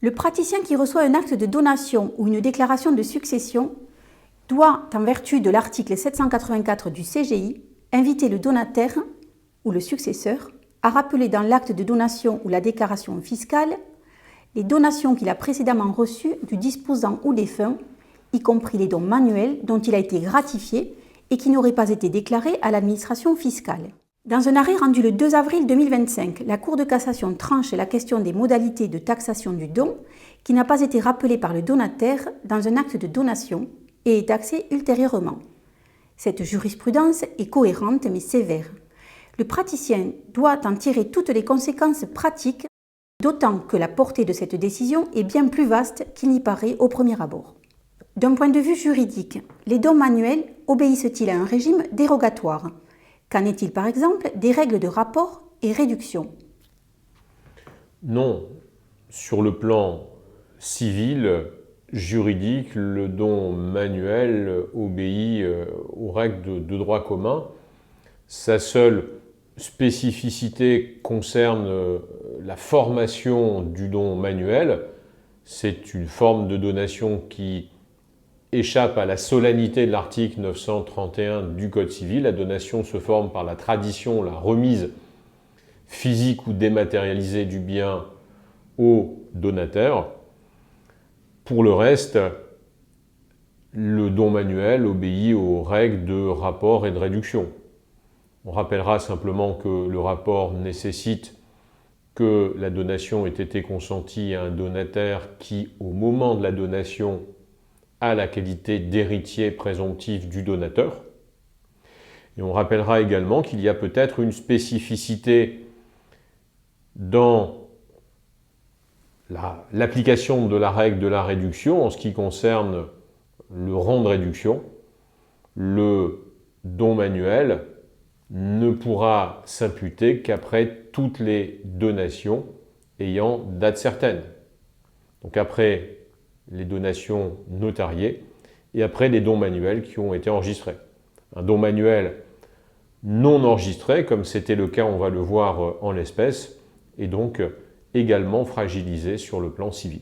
Le praticien qui reçoit un acte de donation ou une déclaration de succession doit, en vertu de l'article 784 du CGI, inviter le donataire ou le successeur à rappeler dans l'acte de donation ou la déclaration fiscale les donations qu'il a précédemment reçues du disposant ou défunt, y compris les dons manuels dont il a été gratifié et qui n'auraient pas été déclarés à l'administration fiscale. Dans un arrêt rendu le 2 avril 2025, la Cour de cassation tranche la question des modalités de taxation du don qui n'a pas été rappelé par le donataire dans un acte de donation et est taxé ultérieurement. Cette jurisprudence est cohérente mais sévère. Le praticien doit en tirer toutes les conséquences pratiques, d'autant que la portée de cette décision est bien plus vaste qu'il n'y paraît au premier abord. D'un point de vue juridique, les dons manuels obéissent-ils à un régime dérogatoire ? Qu'en est-il par exemple des règles de rapport et réduction ? Non. Sur le plan civil, juridique, le don manuel obéit aux règles de droit commun. Sa seule spécificité concerne la formation du don manuel. C'est une forme de donation qui échappe à la solennité de l'article 931 du Code civil. La donation se forme par la tradition, la remise physique ou dématérialisée du bien au donateur. Pour le reste, le don manuel obéit aux règles de rapport et de réduction. On rappellera simplement que le rapport nécessite que la donation ait été consentie à un donataire qui, au moment de la donation, a la qualité d'héritier présomptif du donateur. Et on rappellera également qu'il y a peut-être une spécificité dans l'application de la règle de la réduction en ce qui concerne le rang de réduction. Le don manuel ne pourra s'imputer qu'après toutes les donations ayant date certaine. Donc après les donations notariées et après les dons manuels qui ont été enregistrés. Un don manuel non enregistré, comme c'était le cas, on va le voir en l'espèce, est donc également fragilisé sur le plan civil.